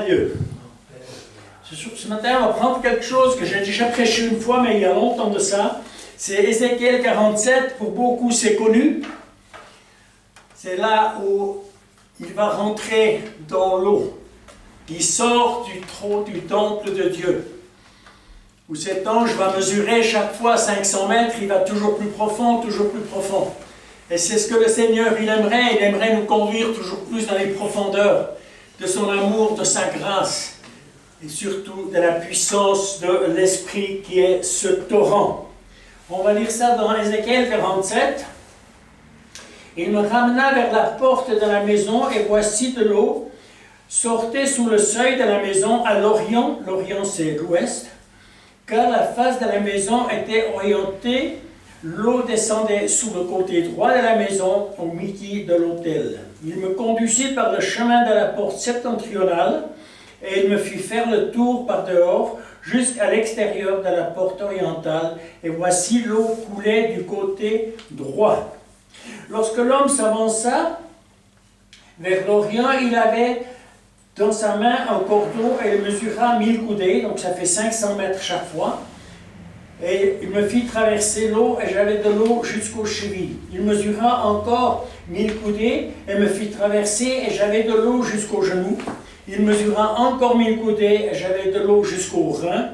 Dieu. Ce matin, on va prendre quelque chose que j'ai déjà prêché une fois, mais il y a longtemps de ça. C'est Ézéchiel 47, pour beaucoup c'est connu. C'est là où il va rentrer dans l'eau. Il sort du trône du temple de Dieu. Où cet ange va mesurer chaque fois 500 mètres, il va toujours plus profond, toujours plus profond. Et c'est ce que le Seigneur, il aimerait nous conduire toujours plus dans les profondeurs de son amour, de sa grâce, et surtout de la puissance de l'Esprit qui est ce torrent. On va lire ça dans Ézéchiel 47. Il me ramena vers la porte de la maison, et voici de l'eau sortait sous le seuil de la maison à l'orient, l'orient c'est l'ouest, car la face de la maison était orientée, l'eau descendait sous le côté droit de la maison, au midi de l'autel. Il me conduisit par le chemin de la porte septentrionale, et il me fit faire le tour par dehors, jusqu'à l'extérieur de la porte orientale, et voici l'eau coulait du côté droit. Lorsque l'homme s'avança vers l'orient, il avait dans sa main un cordeau et il mesura 1000 coudées, donc ça fait 500 mètres chaque fois. Et il me fit traverser l'eau et j'avais de l'eau jusqu'aux chevilles. Il mesura encore 1000 coudées et me fit traverser et j'avais de l'eau jusqu'aux genoux. Il mesura encore 1000 coudées et j'avais de l'eau jusqu'aux reins.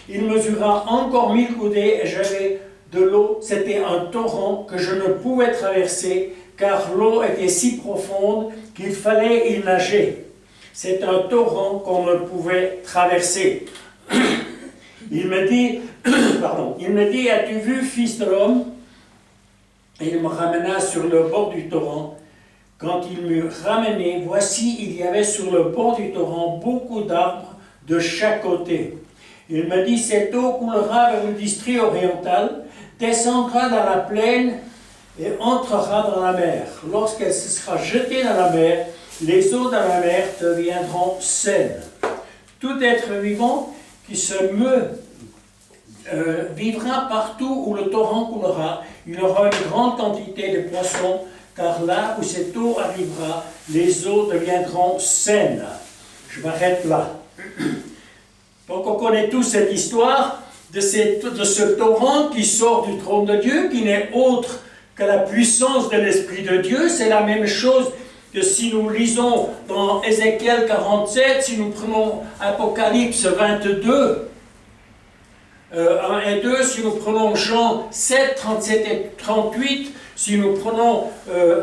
Il mesura encore 1000 coudées et j'avais de l'eau. C'était un torrent que je ne pouvais traverser car l'eau était si profonde qu'il fallait y nager. C'est un torrent qu'on ne pouvait traverser. Il me dit, as-tu vu, fils de l'homme? Et il me ramena sur le bord du torrent. Quand il m'eut ramené, voici, il y avait sur le bord du torrent beaucoup d'arbres de chaque côté. Il me dit, cette eau coulera vers le district oriental, descendra dans la plaine et entrera dans la mer. Lorsqu'elle se sera jetée dans la mer, les eaux de la mer deviendront saines. Tout être vivant qui se meut vivra partout où le torrent coulera. Il y aura une grande quantité de poissons, car là où cette eau arrivera, les eaux deviendront saines. Je m'arrête là. Donc on connaît tous cette histoire de ce torrent qui sort du trône de Dieu, qui n'est autre que la puissance de l'Esprit de Dieu. C'est la même chose que si nous lisons dans Ézéchiel 47, si nous prenons Apocalypse 22, 1 et 2, si nous prenons Jean 7, 37 et 38, si nous prenons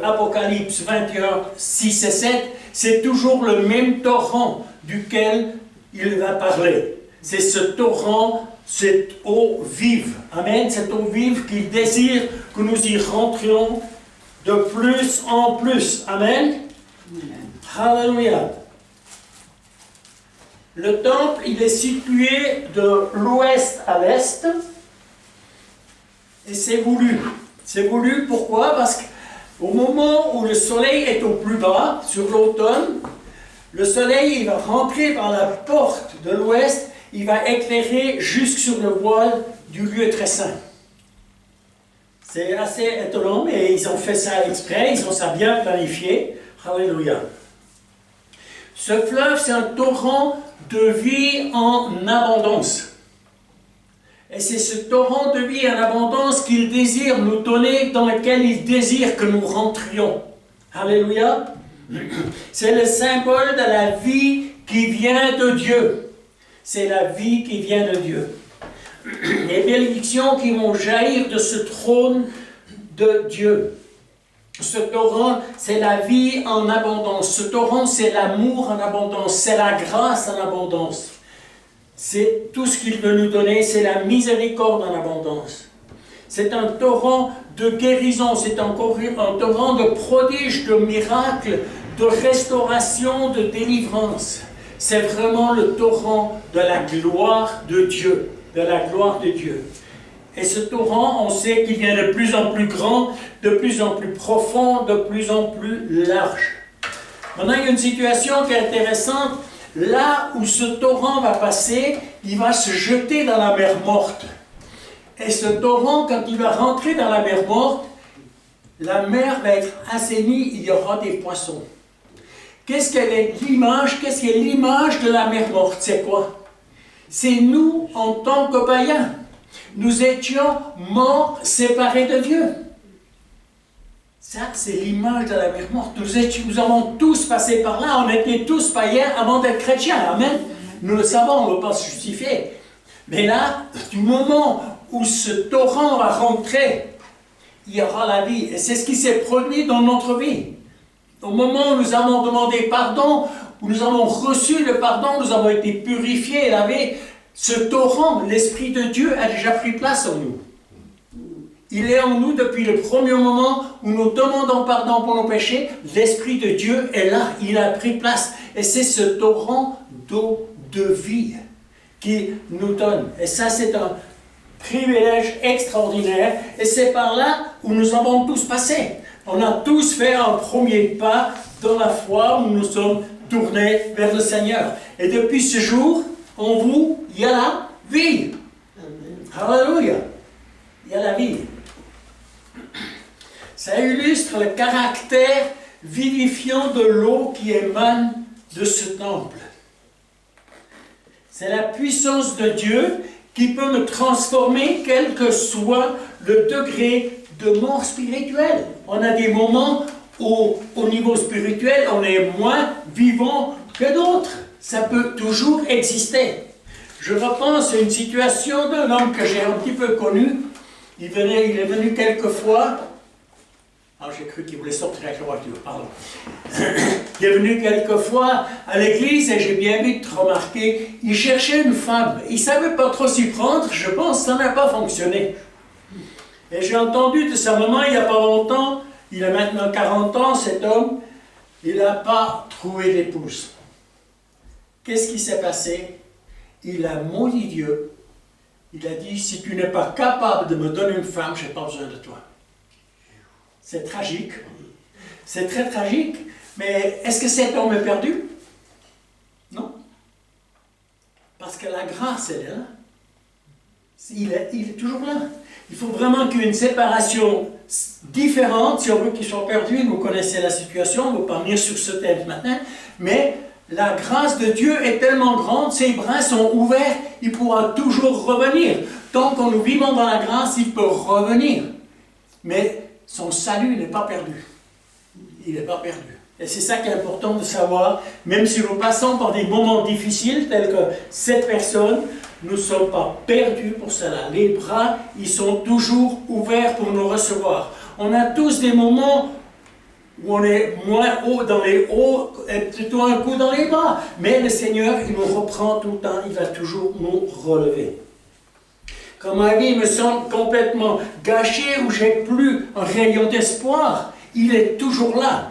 Apocalypse 21, 6 et 7, c'est toujours le même torrent duquel il va parler. C'est ce torrent, cette eau vive. Amen, cette eau vive qu'il désire que nous y rentrions de plus en plus. Amen. Alléluia. Le temple, il est situé de l'ouest à l'est. Et c'est voulu. C'est voulu, pourquoi? Parce qu'au moment où le soleil est au plus bas, sur l'automne, le soleil il va rentrer par la porte de l'ouest, il va éclairer jusque sur le voile du lieu très saint. C'est assez étonnant, mais ils ont fait ça exprès, ils ont ça bien planifié. Alléluia. Ce fleuve, c'est un torrent de vie en abondance. Et c'est ce torrent de vie en abondance qu'il désire nous donner, dans lequel il désire que nous rentrions. Alléluia. C'est le symbole de la vie qui vient de Dieu. C'est la vie qui vient de Dieu. Les bénédictions qui vont jaillir de ce trône de Dieu. Ce torrent, c'est la vie en abondance. Ce torrent, c'est l'amour en abondance. C'est la grâce en abondance. C'est tout ce qu'il veut nous donner. C'est la miséricorde en abondance. C'est un torrent de guérison. C'est un torrent de prodiges, de miracles, de restauration, de délivrance. C'est vraiment le torrent de la gloire de Dieu. De la gloire de Dieu. Et ce torrent, on sait qu'il devient de plus en plus grand, de plus en plus profond, de plus en plus large. Maintenant, il y a une situation qui est intéressante. Là où ce torrent va passer, il va se jeter dans la mer morte. Et ce torrent, quand il va rentrer dans la mer morte, la mer va être assainie, il y aura des poissons. Qu'est-ce qu'elle est l'image? Qu'est-ce qu'est l'image de la mer morte? C'est quoi? C'est nous en tant que païens. Nous étions morts, séparés de Dieu. Ça, c'est l'image de la mer morte. Nous avons tous passé par là. On était tous païens avant d'être chrétiens. Amen. Nous le savons, on ne veut pas se justifier. Mais là, du moment où ce torrent va rentrer, il y aura la vie. Et c'est ce qui s'est produit dans notre vie. Au moment où nous avons demandé pardon, où nous avons reçu le pardon, nous avons été purifiés et lavés, ce torrent, l'Esprit de Dieu a déjà pris place en nous. Il est en nous depuis le premier moment où nous demandons pardon pour nos péchés. L'Esprit de Dieu est là, il a pris place. Et c'est ce torrent d'eau de vie qui nous donne. Et ça, c'est un privilège extraordinaire. Et c'est par là où nous avons tous passé. On a tous fait un premier pas dans la foi où nous sommes tournés vers le Seigneur. Et depuis ce jour, en vous, il y a la vie. Alléluia. Il y a la vie. Ça illustre le caractère vivifiant de l'eau qui émane de ce temple. C'est la puissance de Dieu qui peut me transformer quel que soit le degré de mort spirituelle. On a des moments où, au niveau spirituel, on est moins vivant que d'autres. Ça peut toujours exister. Je repense à une situation d'un homme que j'ai un petit peu connu. Il est venu quelquefois. Ah, j'ai cru qu'il voulait sortir avec la voiture, pardon. Il est venu quelquefois à l'église et j'ai bien vite remarqué, il cherchait une femme. Il ne savait pas trop s'y prendre, je pense que ça n'a pas fonctionné. Et j'ai entendu de sa maman il n'y a pas longtemps, il a maintenant 40 ans, cet homme, il n'a pas trouvé d'épouse. Qu'est-ce qui s'est passé? Il a maudit Dieu. Il a dit, si tu n'es pas capable de me donner une femme, je n'ai pas besoin de toi. C'est tragique. C'est très tragique. Mais est-ce que cet homme est perdu? Non. Parce que la grâce, elle est là. Il est toujours là. Il faut vraiment qu'il y ait une séparation différente. Si on veut qu'il soit perdu, vous connaissez la situation, on ne va pas venir sur ce thème maintenant. Mais la grâce de Dieu est tellement grande, ses bras sont ouverts, il pourra toujours revenir. Tant que nous vivons dans la grâce, il peut revenir. Mais son salut n'est pas perdu. Il n'est pas perdu. Et c'est ça qui est important de savoir, même si nous passons par des moments difficiles, tels que cette personne, nous ne sommes pas perdus pour cela. Les bras, ils sont toujours ouverts pour nous recevoir. On a tous des moments où on est moins haut dans les hauts, et plutôt un coup dans les bas. Mais le Seigneur, il nous reprend tout le temps, il va toujours nous relever. Quand ma vie me semble complètement gâchée, où j'ai plus un rayon d'espoir, il est toujours là.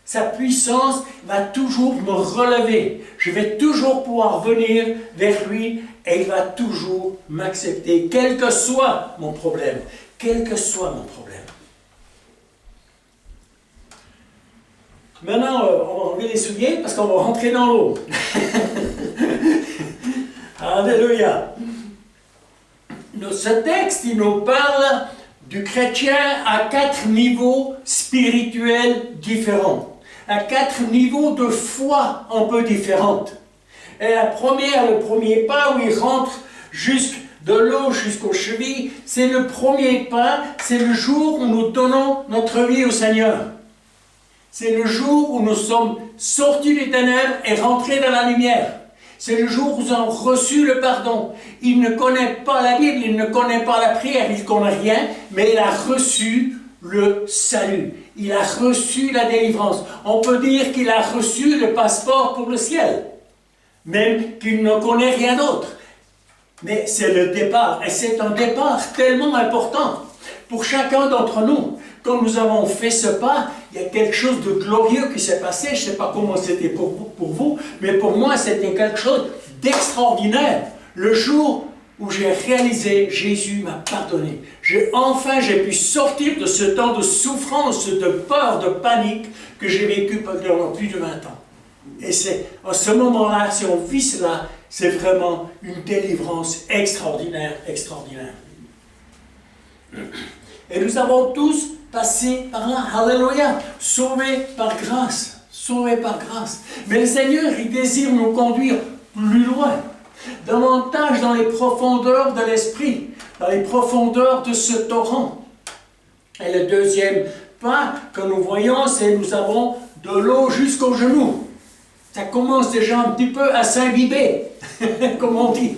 Sa puissance va toujours me relever. Je vais toujours pouvoir venir vers lui et il va toujours m'accepter, quel que soit mon problème. Quel que soit mon problème. Maintenant, on va enlever les souliers parce qu'on va rentrer dans l'eau. Alléluia. Ce texte, il nous parle du chrétien à 4 niveaux spirituels différents, à 4 niveaux de foi un peu différentes. Et le premier pas où il rentre de l'eau jusqu'aux chevilles, c'est le premier pas, c'est le jour où nous donnons notre vie au Seigneur. C'est le jour où nous sommes sortis des ténèbres et rentrés dans la lumière. C'est le jour où nous avons reçu le pardon. Il ne connaît pas la Bible, il ne connaît pas la prière, il ne connaît rien, mais il a reçu le salut. Il a reçu la délivrance. On peut dire qu'il a reçu le passeport pour le ciel, même qu'il ne connaît rien d'autre. Mais c'est le départ, et c'est un départ tellement important pour chacun d'entre nous. Quand nous avons fait ce pas, il y a quelque chose de glorieux qui s'est passé. Je ne sais pas comment c'était pour vous, mais pour moi, c'était quelque chose d'extraordinaire. Le jour où j'ai réalisé, Jésus m'a pardonné. J'ai pu sortir de ce temps de souffrance, de peur, de panique que j'ai vécu pendant plus de 20 ans. Et c'est à ce moment-là, si on vit cela, c'est vraiment une délivrance extraordinaire, extraordinaire. Et nous avons tous passé par là, alléluia, sauvés par grâce. sauvés par grâce. Mais le Seigneur, il désire nous conduire plus loin, davantage dans les profondeurs de l'esprit, dans les profondeurs de ce torrent. Et le deuxième pas que nous voyons, c'est que nous avons de l'eau jusqu'aux genoux. Ça commence déjà un petit peu à s'imbiber, comme on dit.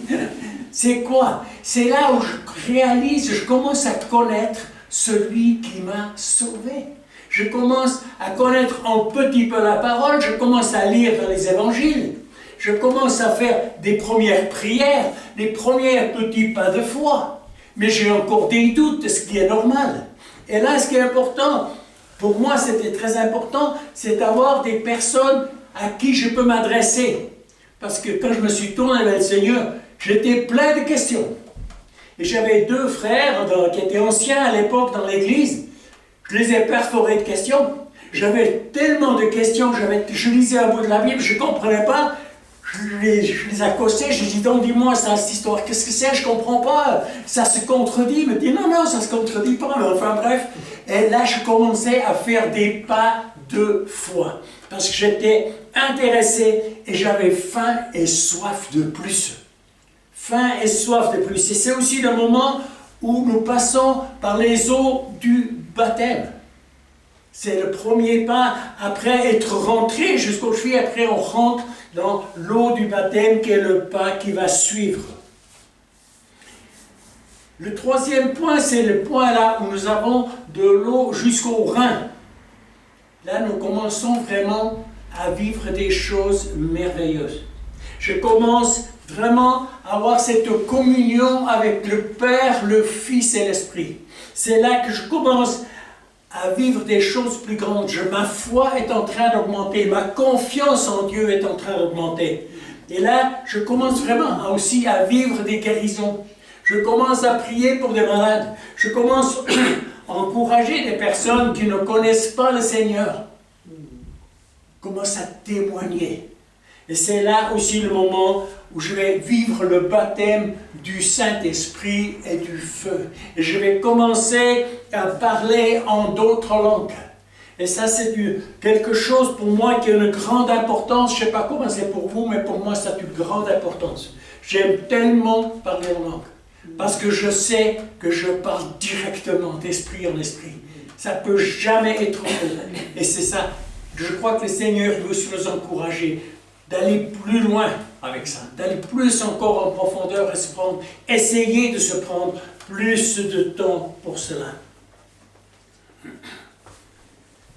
C'est quoi? C'est là où je réalise, je commence à connaître celui qui m'a sauvé. Je commence à connaître un petit peu la parole, je commence à lire dans les évangiles, je commence à faire des premières prières, des premiers petits pas de foi. Mais j'ai encore des doutes, ce qui est normal. Et là, ce qui est important, pour moi c'était très important, c'est d'avoir des personnes à qui je peux m'adresser. Parce que quand je me suis tourné vers le Seigneur, j'étais plein de questions. Et j'avais deux frères qui étaient anciens à l'époque dans l'église. Je les ai perforés de questions. J'avais tellement de questions, je lisais un bout de la Bible, je ne comprenais pas. Je les accostais, je dis donc dis-moi ça, cette histoire, qu'est-ce que c'est, je ne comprends pas, ça se contredit. Il me dit non, ça ne se contredit pas, mais enfin bref. Et là je commençais à faire des pas de foi, parce que j'étais intéressé et j'avais faim et soif de plus. Faim et soif de plus. Et c'est aussi le moment où nous passons par les eaux du baptême. C'est le premier pas après être rentré jusqu'aux chevilles. Après, on rentre dans l'eau du baptême qui est le pas qui va suivre. Le troisième point, c'est le point là où nous avons de l'eau jusqu'aux reins. Là, nous commençons vraiment à vivre des choses merveilleuses. Je commence vraiment à avoir cette communion avec le Père, le Fils et l'Esprit. C'est là que je commence à vivre des choses plus grandes. Ma foi est en train d'augmenter, ma confiance en Dieu est en train d'augmenter. Et là, je commence vraiment aussi à vivre des guérisons. Je commence à prier pour des malades. Je commence à encourager des personnes qui ne connaissent pas le Seigneur. Je commence à témoigner. Et c'est là aussi le moment où je vais vivre le baptême du Saint-Esprit et du feu. Et je vais commencer à parler en d'autres langues. Et ça, c'est quelque chose pour moi qui a une grande importance. Je ne sais pas comment c'est pour vous, mais pour moi, ça a une grande importance. J'aime tellement parler en langue. Parce que je sais que je parle directement d'esprit en esprit. Ça ne peut jamais être faux. Et c'est ça. Je crois que le Seigneur veut nous encourager d'aller plus loin avec ça, d'aller plus encore en profondeur et essayer de se prendre plus de temps pour cela.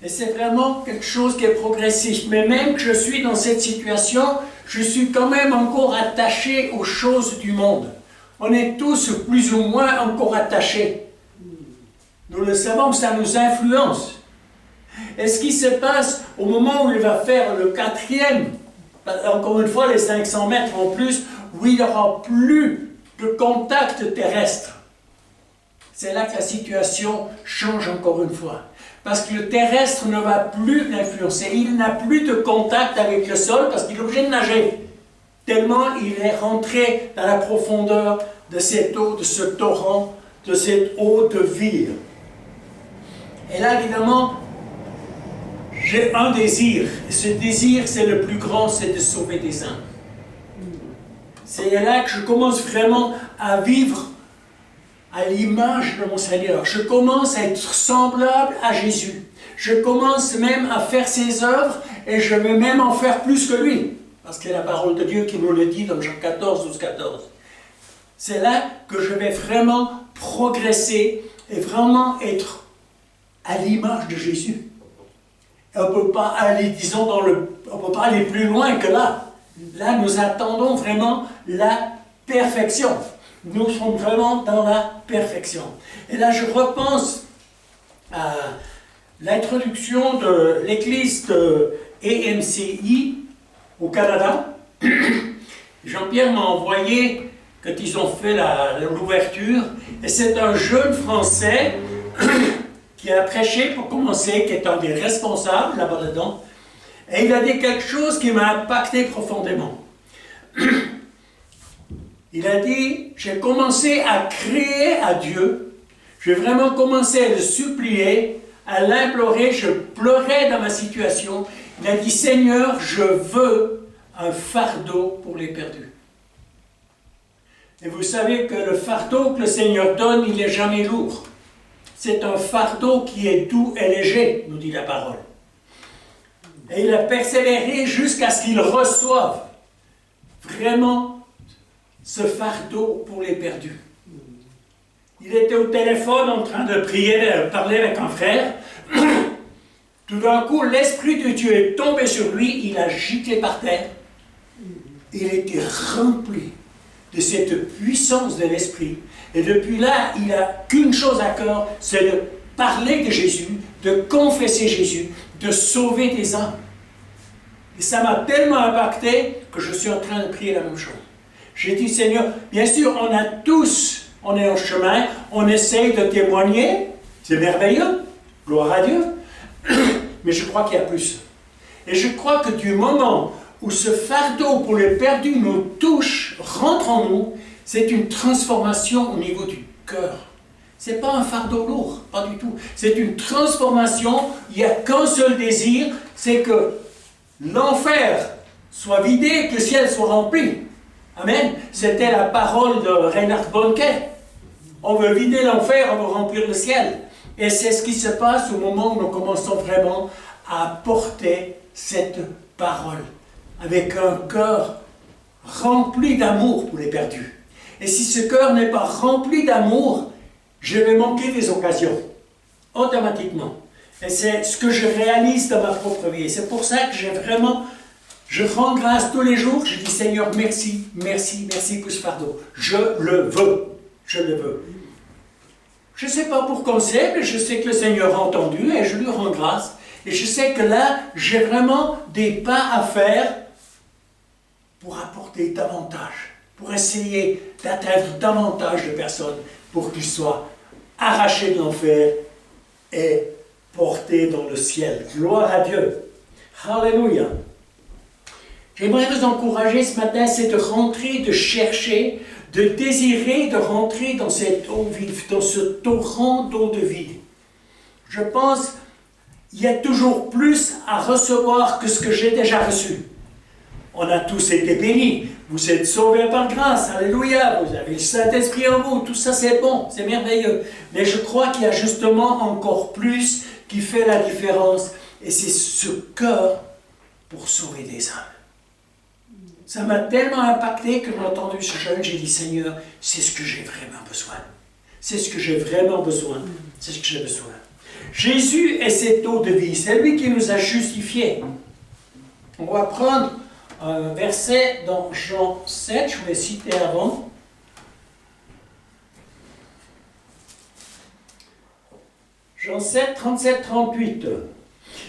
Et c'est vraiment quelque chose qui est progressif. Mais même que je suis dans cette situation, je suis quand même encore attaché aux choses du monde. On est tous plus ou moins encore attachés. Nous le savons, ça nous influence. Et ce qui se passe au moment où il va faire le quatrième, encore une fois les 500 mètres en plus, où il n'y aura plus de contact terrestre. C'est là que la situation change encore une fois. Parce que le terrestre ne va plus l'influencer. Il n'a plus de contact avec le sol parce qu'il est obligé de nager. Tellement il est rentré dans la profondeur de cette eau, de ce torrent, de cette eau de vie. Et là, évidemment, j'ai un désir. Et ce désir, c'est le plus grand, c'est de sauver des âmes. C'est là que je commence vraiment à vivre à l'image de mon Seigneur. Je commence à être semblable à Jésus. Je commence même à faire ses œuvres et je vais même en faire plus que lui. Parce que c'est la parole de Dieu qui nous le dit dans Jean 14, 12, 14. C'est là que je vais vraiment progresser et vraiment être à l'image de Jésus. Et on ne peut pas aller, disons, on peut pas aller plus loin que là. Là, nous attendons vraiment la perfection. Nous sommes vraiment dans la perfection. Et là, je repense à l'introduction de l'église de EMCI au Canada. Jean-Pierre m'a envoyé quand ils ont fait l'ouverture. Et c'est un jeune Français qui a prêché pour commencer, qui est un des responsables là-bas-dedans. Et il a dit quelque chose qui m'a impacté profondément. Il a dit, j'ai commencé à crier à Dieu, j'ai vraiment commencé à le supplier à l'implorer, je pleurais dans ma situation. Il a dit, Seigneur, je veux un fardeau pour les perdus. Et vous savez que le fardeau que le Seigneur donne, il n'est jamais lourd. C'est un fardeau qui est doux et léger, nous dit la parole. Et il a persévéré jusqu'à ce qu'il reçoive vraiment ce fardeau pour les perdus. Il était au téléphone en train de prier, de parler avec un frère. Tout d'un coup, l'Esprit de Dieu est tombé sur lui, il a giclé par terre. Il était rempli de cette puissance de l'Esprit. Et depuis là, il n'a qu'une chose à cœur, c'est de parler de Jésus, de confesser Jésus, de sauver des âmes. Et ça m'a tellement impacté que je suis en train de prier la même chose. J'ai dit, Seigneur, bien sûr, on est en chemin, on essaye de témoigner, c'est merveilleux, gloire à Dieu, mais je crois qu'il y a plus. Et je crois que du moment où ce fardeau pour les perdus nous touche, rentre en nous, c'est une transformation au niveau du cœur. Ce n'est pas un fardeau lourd, pas du tout. C'est une transformation, il n'y a qu'un seul désir, c'est que l'enfer soit vidé et que le ciel soit rempli. Amen. C'était la parole de Reinhard Bonnke. On veut vider l'enfer, on veut remplir le ciel. Et c'est ce qui se passe au moment où nous commençons vraiment à porter cette parole avec un cœur rempli d'amour pour les perdus. Et si ce cœur n'est pas rempli d'amour, je vais manquer des occasions, automatiquement. Et c'est ce que je réalise dans ma propre vie. C'est pour ça que je rends grâce tous les jours. Je dis, Seigneur, merci, merci, merci pour ce fardeau. Je le veux. Je le veux. Je ne sais pas pourquoi c'est, mais je sais que le Seigneur a entendu et je lui rends grâce. Et je sais que là, j'ai vraiment des pas à faire pour apporter davantage, pour essayer d'atteindre davantage de personnes, pour qu'ils soient arrachés de l'enfer et portés dans le ciel. Gloire à Dieu. Alléluia. J'aimerais vous encourager ce matin, c'est de rentrer, de chercher, de désirer de rentrer dans cette eau vive, dans ce torrent d'eau de vie. Je pense qu'il y a toujours plus à recevoir que ce que j'ai déjà reçu. On a tous été bénis. Vous êtes sauvés par grâce. Alléluia. Vous avez le Saint-Esprit en vous. Tout ça, c'est bon. C'est merveilleux. Mais je crois qu'il y a justement encore plus qui fait la différence. Et c'est ce cœur pour sauver des âmes. Ça m'a tellement impacté que j'ai entendu ce jeune, j'ai dit, Seigneur, c'est ce que j'ai vraiment besoin. C'est ce que j'ai vraiment besoin. C'est ce que j'ai besoin. Jésus est cette eau de vie. C'est lui qui nous a justifiés. On va prendre un verset dans Jean 7, je vous l'ai cité avant. Jean 7, 37, 38.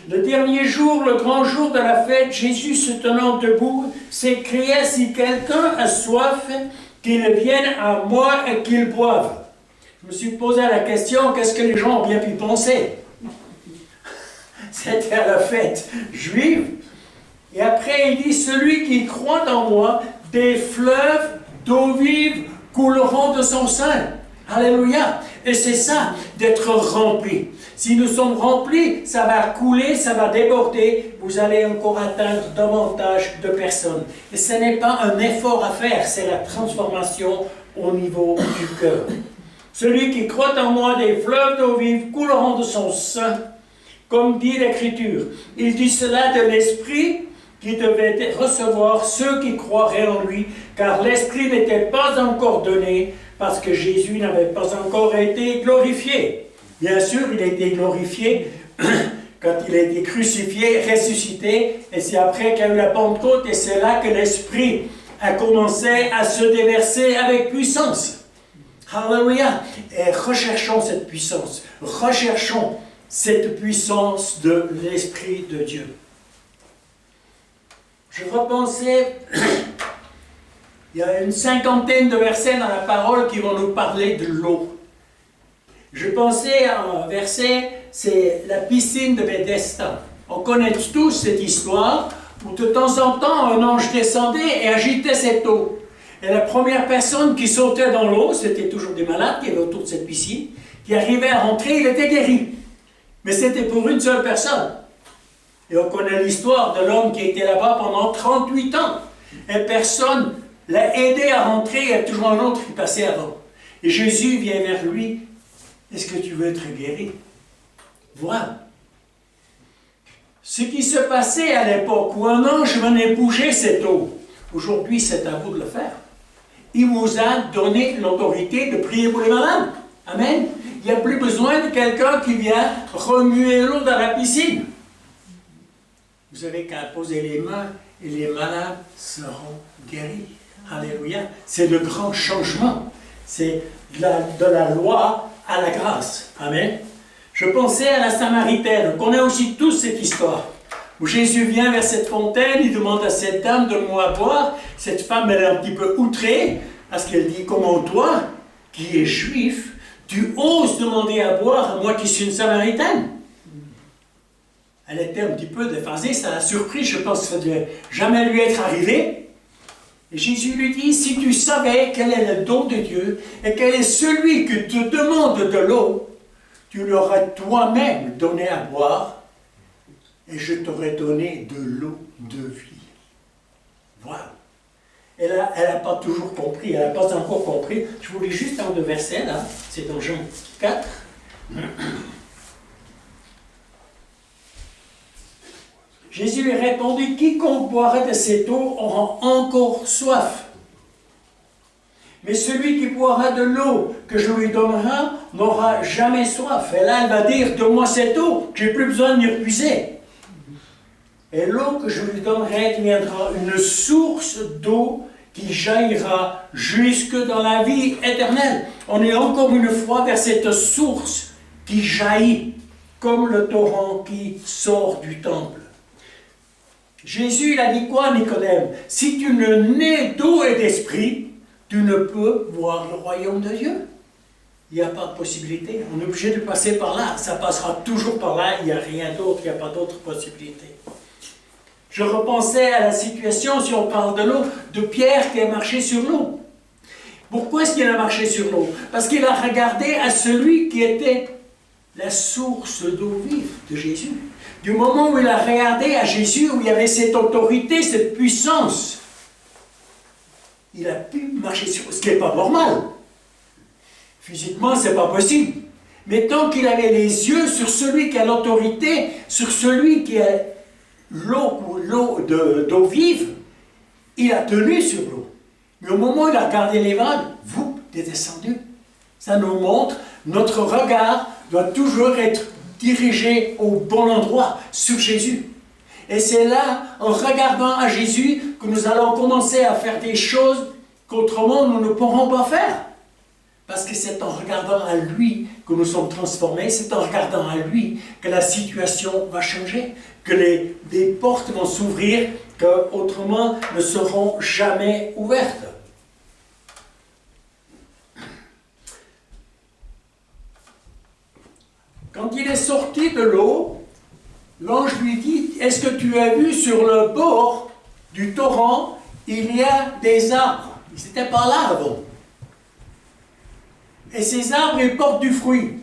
Le dernier jour, le grand jour de la fête, Jésus se tenant debout, s'écria, si quelqu'un a soif, qu'il vienne à moi et qu'il boive. Je me suis posé la question, qu'est-ce que les gens ont bien pu penser? C'était à la fête juive. Et après, il dit, celui qui croit en moi, des fleuves d'eau vive couleront de son sein. Alléluia. Et c'est ça, d'être rempli. Si nous sommes remplis, ça va couler, ça va déborder. Vous allez encore atteindre davantage de personnes. Et ce n'est pas un effort à faire, c'est la transformation au niveau du cœur. Celui qui croit en moi, des fleuves d'eau vive couleront de son sein, comme dit l'Écriture. Il dit cela de l'Esprit qui devait recevoir ceux qui croiraient en lui, car l'Esprit n'était pas encore donné, parce que Jésus n'avait pas encore été glorifié. Bien sûr, il a été glorifié quand il a été crucifié, ressuscité, et c'est après qu'il y a eu la Pentecôte, et c'est là que l'Esprit a commencé à se déverser avec puissance. Alléluia! Et recherchons cette puissance, recherchons cette puissance de l'Esprit de Dieu. Je repensais, il y a une cinquantaine de versets dans la parole qui vont nous parler de l'eau. Je pensais à un verset, c'est la piscine de Bethesda. On connaît tous cette histoire où de temps en temps un ange descendait et agitait cette eau. Et la première personne qui sautait dans l'eau, c'était toujours des malades qui étaient autour de cette piscine, qui arrivait à rentrer, il était guéri. Mais c'était pour une seule personne. Et on connaît l'histoire de l'homme qui était là-bas pendant 38 ans. Et personne l'a aidé à rentrer, il y a toujours un autre qui passait avant. Et Jésus vient vers lui. Est-ce que tu veux être guéri? Voilà. Ce qui se passait à l'époque où un ange venait bouger cette eau, aujourd'hui c'est à vous de le faire. Il vous a donné l'autorité de prier pour les malades. Amen. Il n'y a plus besoin de quelqu'un qui vient remuer l'eau dans la piscine. Vous avez qu'à poser les mains et les malades seront guéris. Alléluia. C'est le grand changement. C'est de la loi à la grâce. Amen. Je pensais à la Samaritaine. On connaît aussi tous cette histoire. Où Jésus vient vers cette fontaine, il demande à cette dame, donne-moi à boire. Cette femme, elle est un petit peu outrée, parce qu'elle dit, comment toi, qui es juif, tu oses demander à boire à moi qui suis une Samaritaine? Elle était un petit peu déphasée, ça l'a surpris, je pense que ça ne devait jamais lui être arrivé. Et Jésus lui dit, si tu savais quel est le don de Dieu, et quel est celui qui te demande de l'eau, tu l'aurais toi-même donné à boire, et je t'aurais donné de l'eau de vie. Voilà. Elle n'a pas toujours compris, elle n'a pas encore compris. Je vous lis juste un de versets, là, c'est dans Jean 4. Jésus lui répondit, quiconque boira de cette eau aura encore soif. Mais celui qui boira de l'eau que je lui donnerai n'aura jamais soif. Et là, elle va dire, donne-moi cette eau, je n'ai plus besoin de m'y puiser. Et l'eau que je lui donnerai deviendra une source d'eau qui jaillira jusque dans la vie éternelle. On est encore une fois vers cette source qui jaillit, comme le torrent qui sort du temple. Jésus, il a dit quoi, Nicodème? Si tu ne nais d'eau et d'esprit, tu ne peux voir le royaume de Dieu. Il n'y a pas de possibilité. On est obligé de passer par là. Ça passera toujours par là. Il n'y a rien d'autre. Il n'y a pas d'autre possibilité. Je repensais à la situation, si on parle de l'eau, de Pierre qui a marché sur l'eau. Pourquoi est-ce qu'il a marché sur l'eau? Parce qu'il a regardé à celui qui était la source d'eau vive de Jésus. Du moment où il a regardé à Jésus, où il y avait cette autorité, cette puissance, il a pu marcher sur l'eau, ce qui n'est pas normal. Physiquement, ce n'est pas possible. Mais tant qu'il avait les yeux sur celui qui a l'autorité, sur celui qui a l'eau d'eau vive, il a tenu sur l'eau. Mais au moment où il a regardé les vagues, vous, il est descendu. Ça nous montre, notre regard doit toujours être dirigé au bon endroit, sur Jésus. Et c'est là, en regardant à Jésus, que nous allons commencer à faire des choses qu'autrement nous ne pourrons pas faire. Parce que c'est en regardant à lui que nous sommes transformés, c'est en regardant à lui que la situation va changer, que des portes vont s'ouvrir, qu'autrement ne seront jamais ouvertes. Quand il est sorti de l'eau, l'ange lui dit, est-ce que tu as vu sur le bord du torrent, il y a des arbres? Ils n'étaient pas là avant. Et ces arbres, ils portent du fruit.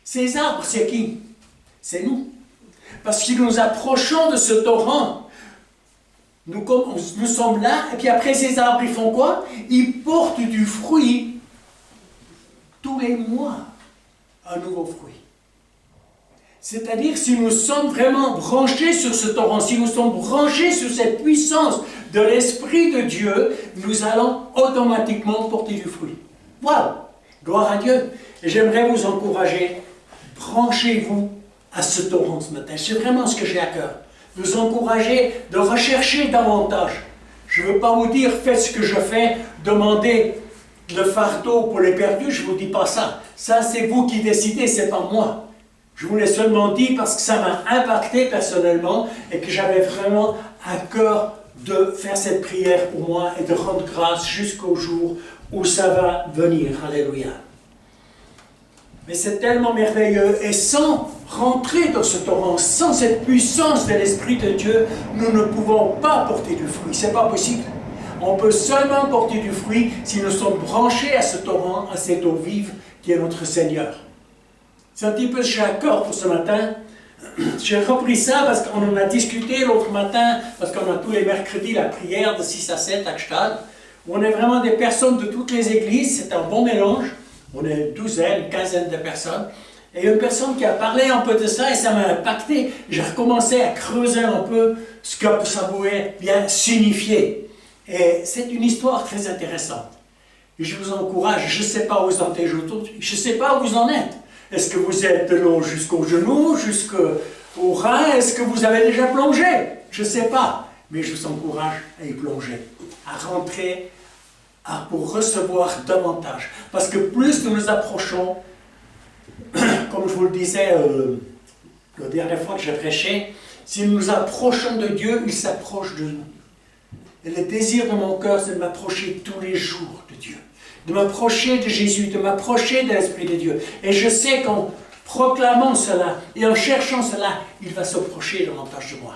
Ces arbres, c'est qui? C'est nous. Parce que si nous approchons de ce torrent, nous sommes là, et puis après ces arbres, ils font quoi? Ils portent du fruit tous les mois, un nouveau fruit. C'est-à-dire, si nous sommes vraiment branchés sur ce torrent, si nous sommes branchés sur cette puissance de l'Esprit de Dieu, nous allons automatiquement porter du fruit. Voilà, gloire à Dieu. Et j'aimerais vous encourager, branchez-vous à ce torrent ce matin. C'est vraiment ce que j'ai à cœur. Vous encourager de rechercher davantage. Je ne veux pas vous dire, faites ce que je fais, demandez le fardeau pour les perdus, je ne vous dis pas ça. Ça, c'est vous qui décidez, ce n'est pas moi. Je vous l'ai seulement dit parce que ça m'a impacté personnellement et que j'avais vraiment à cœur de faire cette prière pour moi et de rendre grâce jusqu'au jour où ça va venir. Alléluia. Mais c'est tellement merveilleux et sans rentrer dans ce torrent, sans cette puissance de l'Esprit de Dieu, nous ne pouvons pas porter du fruit. Ce n'est pas possible. On peut seulement porter du fruit si nous sommes branchés à ce torrent, à cette eau vive qui est notre Seigneur. C'est un petit peu ce que j'ai à cœur pour ce matin. J'ai repris ça parce qu'on en a discuté l'autre matin, parce qu'on a tous les mercredis la prière de 6 à 7 à Gstad, où on est vraiment des personnes de toutes les églises, c'est un bon mélange. On est une douzaine, une quinzaine de personnes. Et une personne qui a parlé un peu de ça et ça m'a impacté. J'ai recommencé à creuser un peu ce que ça pouvait bien signifier. Et c'est une histoire très intéressante. Et je vous encourage, je ne sais pas où vous en êtes aujourd'hui, je ne sais pas où vous en êtes. Est-ce que vous êtes de l'eau jusqu'aux genoux, jusqu'au rein? Est-ce que vous avez déjà plongé? Je ne sais pas. Mais je vous encourage à y plonger, à rentrer, pour recevoir davantage. Parce que plus nous nous approchons, comme je vous le disais la dernière fois que j'ai prêché, si nous nous approchons de Dieu, il s'approche de nous. Et le désir de mon cœur, c'est de m'approcher tous les jours de Dieu, de m'approcher de Jésus, de m'approcher de l'Esprit de Dieu. Et je sais qu'en proclamant cela et en cherchant cela, il va s'approcher davantage de moi.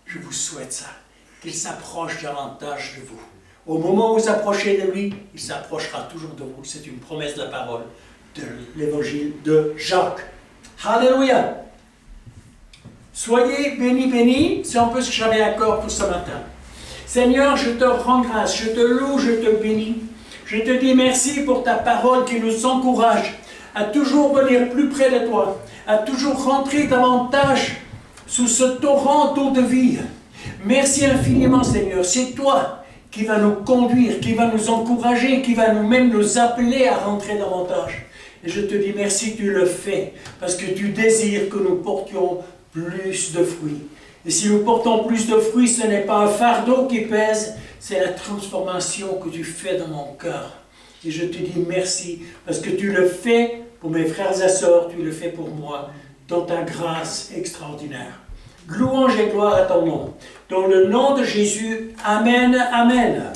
Je vous souhaite ça, qu'il s'approche davantage de vous. Au moment où vous approchez de lui, il s'approchera toujours de vous. C'est une promesse de la parole de l'évangile de Jacques. Alléluia! Soyez bénis, bénis. C'est un peu ce que j'avais à cœur pour ce matin. Seigneur, je te rends grâce, je te loue, je te bénis. Je te dis merci pour ta parole qui nous encourage à toujours venir plus près de toi, à toujours rentrer davantage sous ce torrent d'eau de vie. Merci infiniment, Seigneur. C'est toi qui va nous conduire, qui va nous encourager, qui va nous-mêmes nous appeler à rentrer davantage. Et je te dis merci, tu le fais, parce que tu désires que nous portions plus de fruits. Et si nous portons plus de fruits, ce n'est pas un fardeau qui pèse, c'est la transformation que tu fais dans mon cœur. Et je te dis merci, parce que tu le fais pour mes frères et sœurs, tu le fais pour moi, dans ta grâce extraordinaire. Louange et gloire à ton nom. Dans le nom de Jésus, Amen, Amen.